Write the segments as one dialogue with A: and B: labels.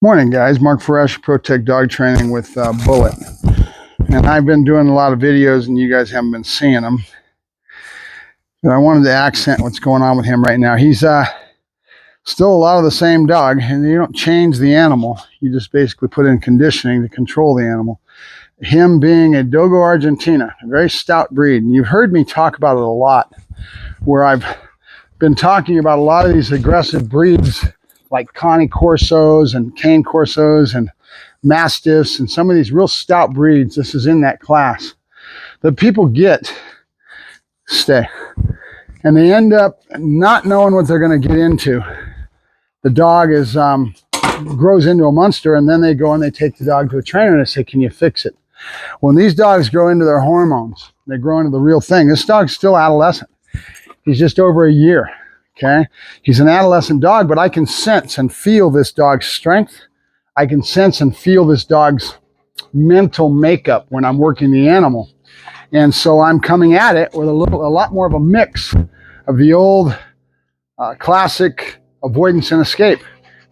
A: Morning, guys. Mark Ferrasci, Protect Dog Training with Bullet. And I've been doing a lot of videos, and you guys haven't been seeing them. But I wanted to accent what's going on with him right now. He's still a lot of the same dog, and you don't change the animal. You just basically put in conditioning to control the animal. Him being a Dogo Argentina, a very stout breed. And you've heard me talk about it a lot, where I've been talking about a lot of these aggressive breeds like Connie Corsos and Cane Corsos and Mastiffs and some of these real stout breeds. This is in that class that people stay, and they end up not knowing what they're going to get into. The dog is grows into a monster, and then they go and they take the dog to a trainer and they say, can you fix it? When these dogs grow into their hormones, they grow into the real thing. This dog's still adolescent. He's just over a year. Okay, he's an adolescent dog, but I can sense and feel this dog's strength. I can sense and feel this dog's mental makeup when I'm working the animal. And so I'm coming at it with a lot more of a mix of the old classic avoidance and escape.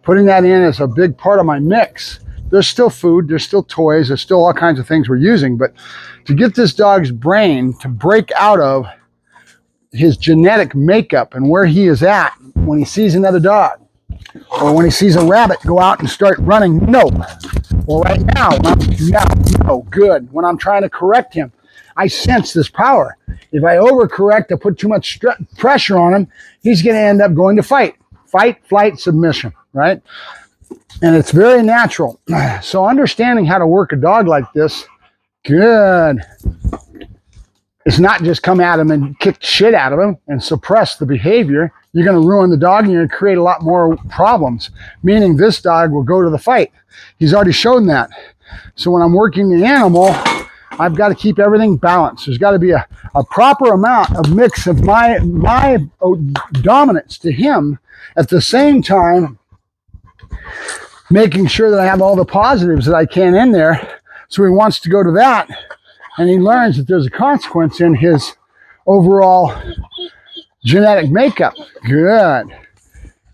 A: Putting that in as a big part of my mix. There's still food, there's still toys, there's still all kinds of things we're using, but to get this dog's brain to break out of his genetic makeup and where he is at when he sees another dog, or when he sees a rabbit go out and start running, no. Well, right now, no, good. When I'm trying to correct him, I sense this power. If I overcorrect, I put too much pressure on him, he's going to end up going to fight, flight, submission, right? And it's very natural. So understanding how to work a dog like this, good. It's not just come at him and kick shit out of him and suppress the behavior. You're going to ruin the dog, and you're going to create a lot more problems, meaning this dog will go to the fight. He's already shown that. So when I'm working the animal, I've got to keep everything balanced. There's got to be a proper amount of mix of my dominance to him, at the same time making sure that I have all the positives that I can in there. So he wants to go to that, and he learns that there's a consequence in his overall genetic makeup. Good.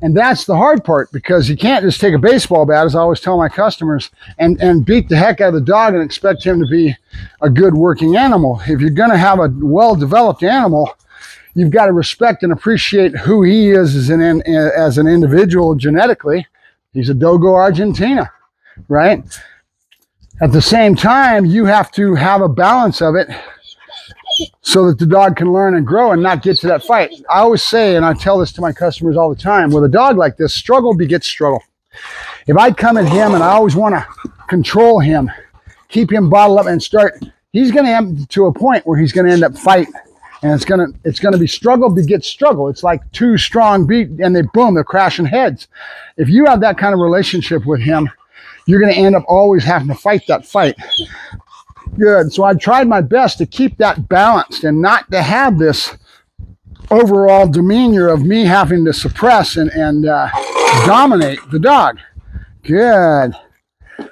A: And that's the hard part, because you can't just take a baseball bat, as I always tell my customers, and beat the heck out of the dog and expect him to be a good working animal. If you're going to have a well-developed animal, you've got to respect and appreciate who he is as an individual genetically. He's a Dogo Argentina, right? At the same time, you have to have a balance of it so that the dog can learn and grow and not get to that fight. I always say, and I tell this to my customers all the time, with a dog like this, struggle begets struggle. If I come at him and I always want to control him, keep him bottled up and he's going to end to a point where he's going to end up fighting. And it's going to be struggle begets struggle. It's like two strong beat, and they're crashing heads. If you have that kind of relationship with him, you're going to end up always having to fight that fight. Good. So I tried my best to keep that balanced and not to have this overall demeanor of me having to suppress and dominate the dog. Good.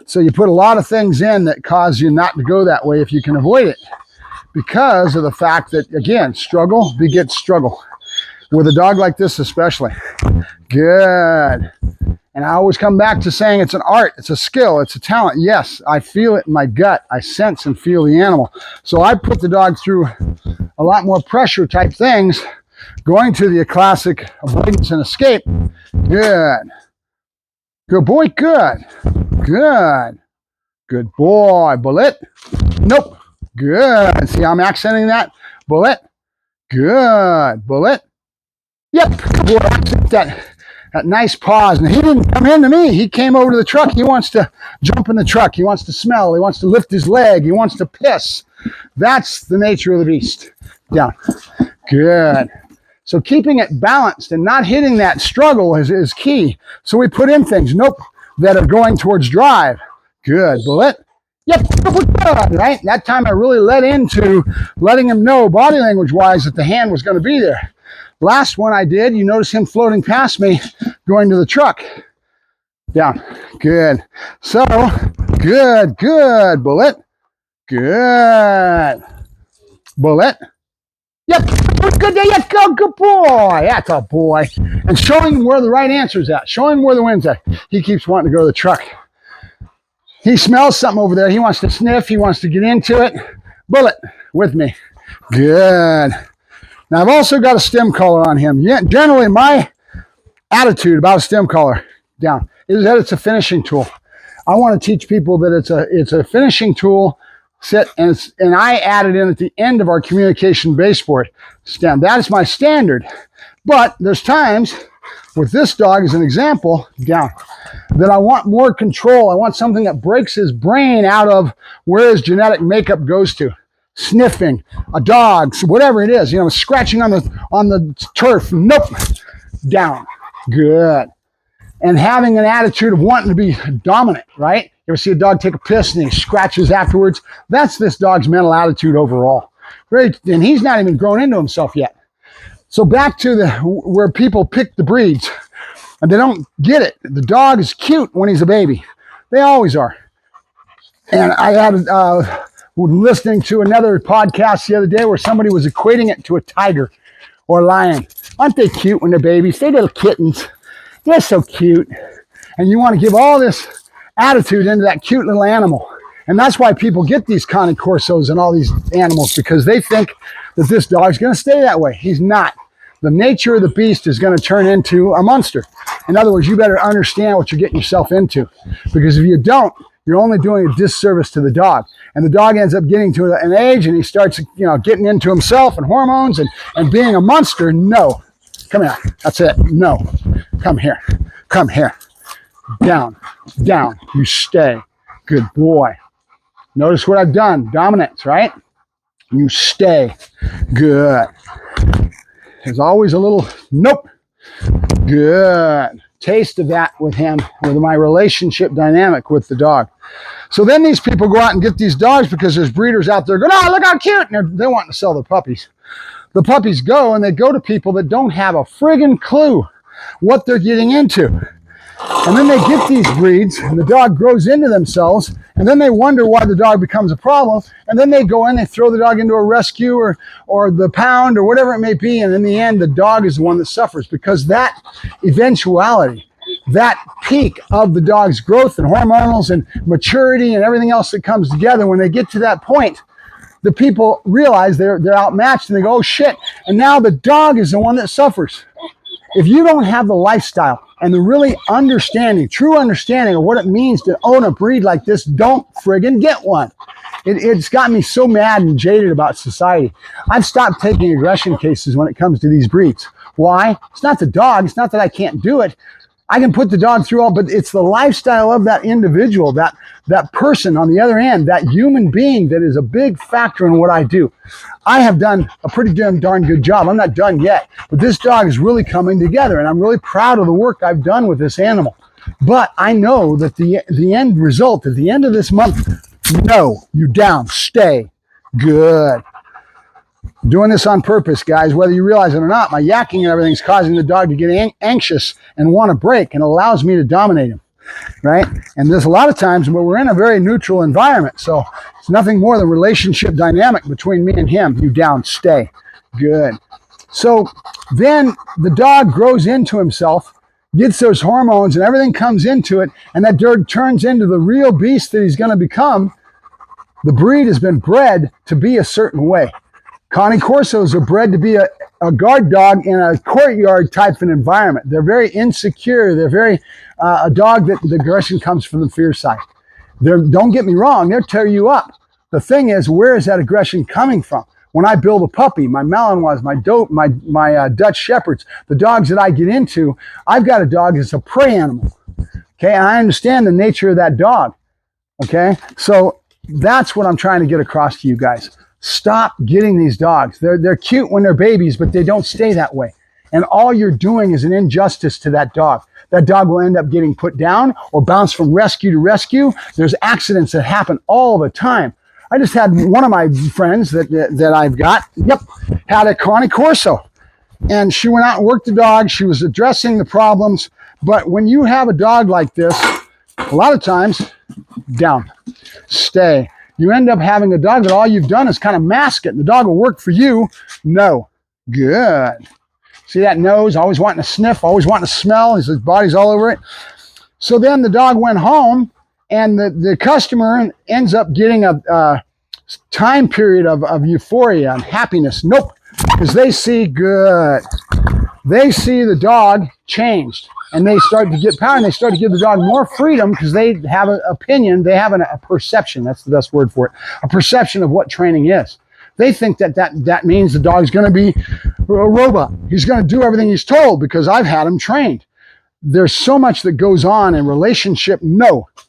A: So you put a lot of things in that cause you not to go that way if you can avoid it, because of the fact that, again, struggle begets struggle. With a dog like this especially. Good. And I always come back to saying it's an art, it's a skill, it's a talent. Yes, I feel it in my gut. I sense and feel the animal. So I put the dog through a lot more pressure type things, going to the classic avoidance and escape. Good. Good boy, good. Good. Good boy. Bullet. Nope. Good. See how I'm accenting that? Bullet. Good. Bullet. Yep. Boy, accent that nice pause. And he didn't come into me. He came over to the truck. He wants to jump in the truck. He wants to smell. He wants to lift his leg. He wants to piss. That's the nature of the beast. Down. Good. So keeping it balanced and not hitting that struggle is key. So we put in things, nope, that are going towards drive. Good. Bullet. Yep. Good. Right? That time I really let into letting him know body language-wise that the hand was going to be there. Last one I did, you notice him floating past me, going to the truck. Down. Good. So, good. Bullet. Good. Bullet. Yep. Good, there you go, good boy. That's a boy. And showing him where the right answer is at. Showing him where the wind's at. He keeps wanting to go to the truck. He smells something over there. He wants to sniff. He wants to get into it. Bullet with me. Good. Now, I've also got a stem collar on him. Yeah, generally, my attitude about a stem collar down is that it's a finishing tool. I want to teach people that it's a finishing tool. Sit and I add it in at the end of our communication baseboard stem. That is my standard. But there's times with this dog as an example, down, that I want more control. I want something that breaks his brain out of where his genetic makeup goes to. Sniffing, a dog, whatever it is, scratching on the turf. Nope. Down. Good. And having an attitude of wanting to be dominant, right? You ever see a dog take a piss and he scratches afterwards? That's this dog's mental attitude overall. Right? And he's not even grown into himself yet. So back to where people pick the breeds and they don't get it. The dog is cute when he's a baby. They always are. And I had listening to another podcast the other day where somebody was equating it to a tiger or a lion. Aren't they cute when they're babies? They're little kittens. They're so cute. And you want to give all this attitude into that cute little animal. And that's why people get these Cane Corsos and all these animals, because they think that this dog's going to stay that way. He's not. The nature of the beast is going to turn into a monster. In other words, you better understand what you're getting yourself into. Because if you don't, you're only doing a disservice to the dog. And the dog ends up getting to an age and he starts, getting into himself and hormones and being a monster. No. Come here. That's it. No. Come here. Come here. Down. Down. You stay. Good boy. Notice what I've done. Dominance, right? You stay. Good. There's always a little nope. Good. Taste of that with him, with my relationship dynamic with the dog. So then these people go out and get these dogs because there's breeders out there going, oh, look how cute. And they're wanting to sell their puppies. The puppies go and they go to people that don't have a friggin' clue what they're getting into. And then they get these breeds and the dog grows into themselves and then they wonder why the dog becomes a problem. And then they go in, they throw the dog into a rescue or the pound or whatever it may be. And in the end, the dog is the one that suffers because that eventuality, that peak of the dog's growth and hormonals and maturity and everything else that comes together, when they get to that point, the people realize they're outmatched and they go, oh shit. And now the dog is the one that suffers. If you don't have the lifestyle and the really true understanding of what it means to own a breed like this, don't friggin' get one. It's got me so mad and jaded about society. I've stopped taking aggression cases when it comes to these breeds. Why? It's not the dog. It's not that I can't do it. I can put the dog through all, but it's the lifestyle of that individual, that person on the other end, that human being that is a big factor in what I do. I have done a pretty darn good job. I'm not done yet, but this dog is really coming together, and I'm really proud of the work I've done with this animal. But I know that the end result at the end of this month, no, you down, stay, good. Doing this on purpose, guys, whether you realize it or not. My yakking and everything is causing the dog to get anxious and want to break, and allows me to dominate him, right? And there's a lot of times where we're in a very neutral environment, so it's nothing more than relationship dynamic between me and him. You down, stay, good. So then the dog grows into himself, gets those hormones, and everything comes into it, and that dog turns into the real beast that he's going to become. The breed has been bred to be a certain way. Cane Corsos are bred to be a guard dog in a courtyard type of an environment. They're very insecure. They're very a dog that the aggression comes from the fear side. Don't get me wrong, they'll tear you up. The thing is, where is that aggression coming from? When I build a puppy, my Malinois, my Dutch Shepherds, the dogs that I get into, I've got a dog that's a prey animal. Okay, and I understand the nature of that dog. Okay, so that's what I'm trying to get across to you guys. Stop getting these dogs. They're cute when they're babies, but they don't stay that way. And all you're doing is an injustice to that dog. That dog will end up getting put down or bounce from rescue to rescue. There's accidents that happen all the time. I just had one of my friends that I've got, had a Cane Corso. And she went out and worked the dog. She was addressing the problems. But when you have a dog like this, a lot of times, down, stay. You end up having a dog that all you've done is kind of mask it. The dog will work for you. No, Good. See that nose, always wanting to sniff, always wanting to smell. His body's all over it. So then the dog went home, and the customer ends up getting a time period of euphoria and happiness. Nope, because they see good. They see the dog changed, and they start to get power, and they start to give the dog more freedom because they have an opinion. They have a perception. That's the best word for it. A perception of what training is. They think that means the dog's going to be a robot. He's going to do everything he's told because I've had him trained. There's so much that goes on in relationship,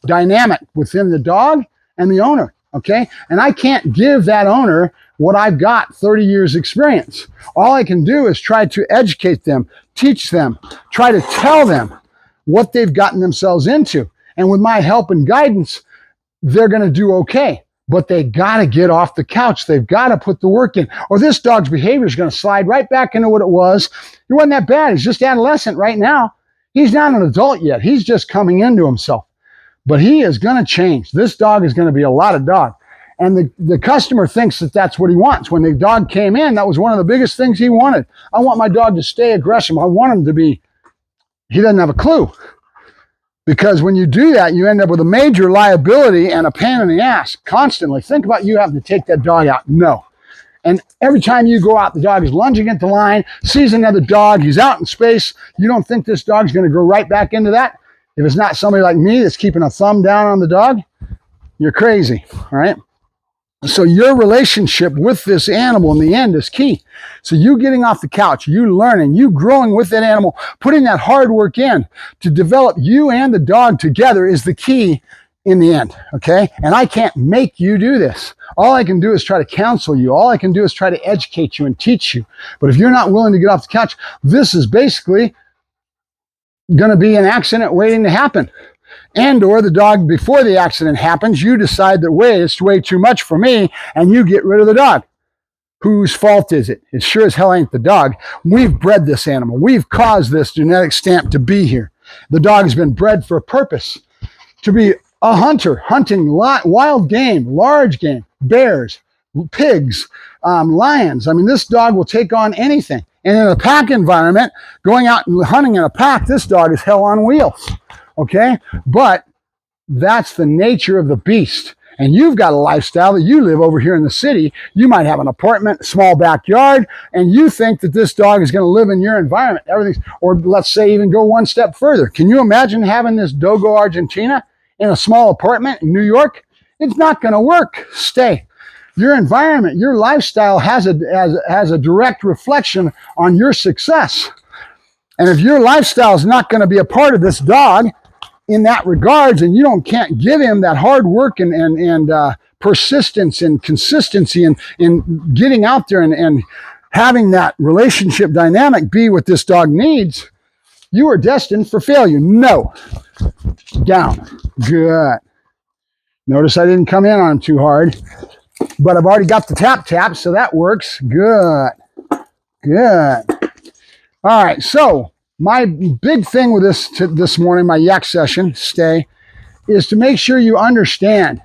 A: dynamic within the dog and the owner, okay? And I can't give that owner what I've got 30 years experience. All I can do is try to educate them, teach them, try to tell them what they've gotten themselves into. And with my help and guidance, they're going to do okay. But they got to get off the couch. They've got to put the work in, or this dog's behavior is going to slide right back into what it was. It wasn't that bad. He's just adolescent right now. He's not an adult yet. He's just coming into himself. But he is going to change. This dog is going to be a lot of dog. And the customer thinks that that's what he wants. When the dog came in, that was one of the biggest things he wanted. I want my dog to stay aggressive. I want him to be, he doesn't have a clue. Because when you do that, you end up with a major liability and a pain in the ass constantly. Think about you having to take that dog out. No. And every time you go out, the dog is lunging at the line, sees another dog, he's out in space. You don't think this dog's going to go right back into that? If it's not somebody like me that's keeping a thumb down on the dog, you're crazy, all right? So your relationship with this animal in the end is key. So you getting off the couch, you learning, you growing with that animal, putting that hard work in to develop you and the dog together is the key in the end, okay? And I can't make you do this. All I can do is try to counsel you. All I can do is try to educate you and teach you. But if you're not willing to get off the couch, this is basically going to be an accident waiting to happen. And or the dog, before the accident happens, you decide that, wait, it's way too much for me, and you get rid of the dog. Whose fault is it? It sure as hell ain't the dog. We've bred this animal. We've caused this genetic stamp to be here. The dog has been bred for a purpose, to be a hunter, hunting wild game, large game, bears, pigs, lions. I mean, this dog will take on anything. And in a pack environment, going out and hunting in a pack, this dog is hell on wheels. Okay? But that's the nature of the beast. And you've got a lifestyle that you live over here in the city. You might have an apartment, small backyard, and you think that this dog is going to live in your environment. Everything's, or let's say even go one step further. Can you imagine having this Dogo Argentina in a small apartment in New York? It's not going to work. Stay. Your environment, your lifestyle has a direct reflection on your success. And if your lifestyle is not going to be a part of this dog in that regards, and you can't give him that hard work and persistence and consistency in getting out there and having that relationship dynamic be what this dog needs, you are destined for failure. No. Down. Good. Notice I didn't come in on him too hard, but I've already got the tap, so that works. Good. Good. All right, so my big thing with this morning, my yak session, is to make sure you understand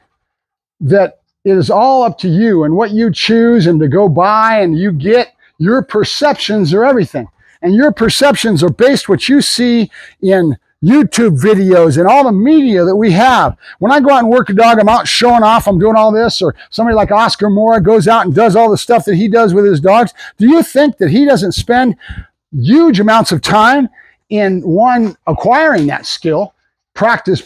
A: that it is all up to you and what you choose and to go by and you get. Your perceptions are everything. And your perceptions are based what you see in YouTube videos and all the media that we have. When I go out and work a dog, I'm out showing off, I'm doing all this, or somebody like Oscar Mora goes out and does all the stuff that he does with his dogs. Do you think that he doesn't spend huge amounts of time in acquiring that skill, practice,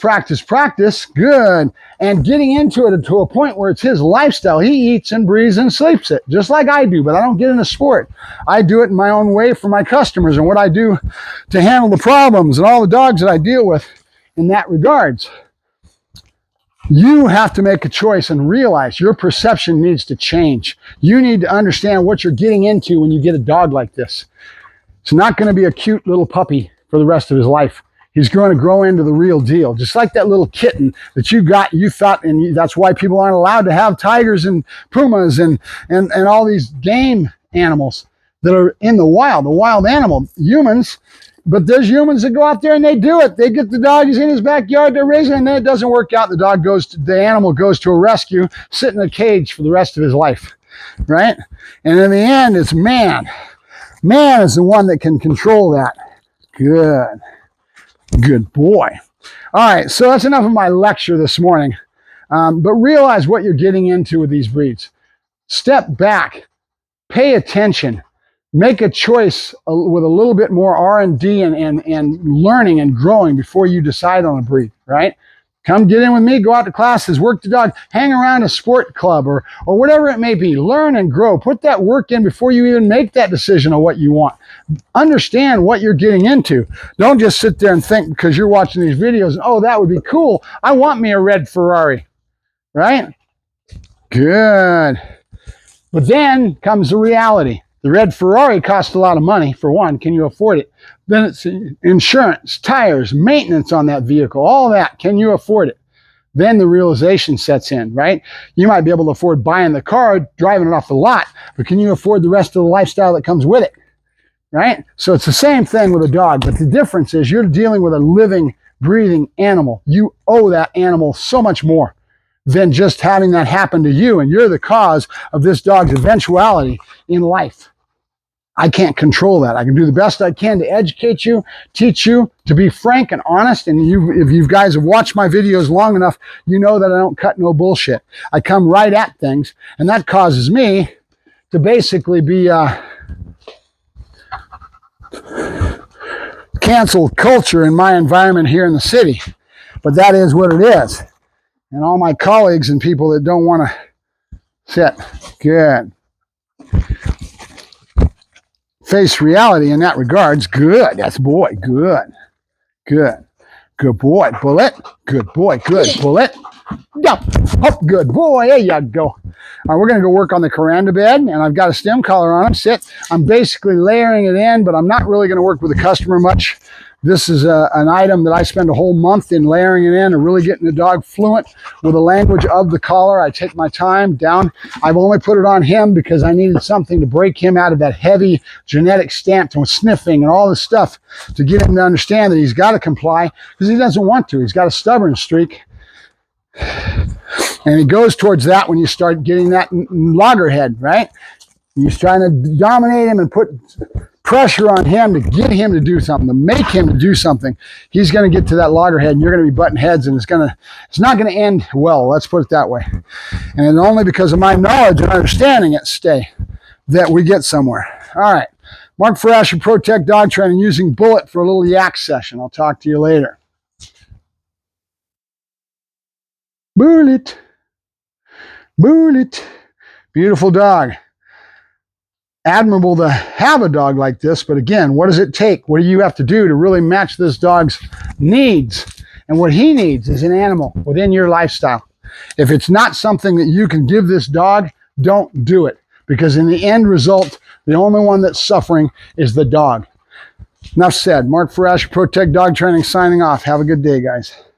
A: good, and getting into it to a point where it's his lifestyle. He eats and breathes and sleeps it, just like I do, but I don't get in the sport. I do it in my own way for my customers and what I do to handle the problems and all the dogs that I deal with in that regards. You have to make a choice and realize your perception needs to change. You need to understand what you're getting into when you get a dog like this. It's not going to be a cute little puppy for the rest of his life. He's going to grow into the real deal. Just like that little kitten that you thought, and that's why people aren't allowed to have tigers and pumas and all these game animals that are in the wild animal, humans. But there's humans that go out there and they do it. They get the dog, he's in his backyard, they're raising, and then it doesn't work out. The animal goes to a rescue, sit in a cage for the rest of his life, right? And in the end, it's man. Man is the one that can control that. Good. Good boy. All right, so that's enough of my lecture this morning. But realize what you're getting into with these breeds. Step back. Pay attention. Make a choice with a little bit more R&D and learning and growing before you decide on a breed, right? Come get in with me, go out to classes, work the dog, hang around a sport club or whatever it may be. Learn and grow. Put that work in before you even make that decision on what you want. Understand what you're getting into. Don't just sit there and think because you're watching these videos, oh, that would be cool. I want me a red Ferrari, right? Good. But then comes the reality. The red Ferrari costs a lot of money, for one. Can you afford it? Then it's insurance, tires, maintenance on that vehicle, all that. Can you afford it? Then the realization sets in, right? You might be able to afford buying the car, driving it off the lot, but can you afford the rest of the lifestyle that comes with it, right? So it's the same thing with a dog, but the difference is you're dealing with a living, breathing animal. You owe that animal so much more than just having that happen to you, and you're the cause of this dog's eventuality in life. I can't control that. I can do the best I can to educate you, teach you, to be frank and honest. And if you guys have watched my videos long enough, you know that I don't cut no bullshit. I come right at things, and that causes me to basically be cancel culture in my environment here in the city. But that is what it is. And all my colleagues and people that don't want to sit, good. Face reality in that regards. Good. That's boy. Good. Good. Good boy. Bullet. Good boy. Good. Bullet. Yep. Up. Good boy. There you go. All right, we're going to go work on the Coranda bed, and I've got a stem collar on him. Sit. I'm basically layering it in, but I'm not really going to work with the customer much. This is an item that I spend a whole month in layering it in and really getting the dog fluent with the language of the collar. I take my time down. I've only put it on him because I needed something to break him out of that heavy genetic stamp and sniffing and all this stuff to get him to understand that he's got to comply because he doesn't want to. He's got a stubborn streak. And he goes towards that when you start getting that loggerhead, right? He's trying to dominate him and put pressure on him to get him to do something, to make him to do something. He's going to get to that loggerhead, and you're going to be butting heads, and it's not going to end well. Let's put it that way. And it's only because of my knowledge and understanding at stay that we get somewhere. All right. Mark Ferrasci, Protect Dog Training, using Bullet for a little yak session. I'll talk to you later. Bullet. Bullet. Beautiful dog. Admirable to have a dog like this, but again, what does it take? What do you have to do to really match this dog's needs? And what he needs is an animal within your lifestyle. If it's not something that you can give this dog, don't do it. Because in the end result, the only one that's suffering is the dog. Enough said. Mark Ferrasci, Protect Dog Training, signing off. Have a good day, guys.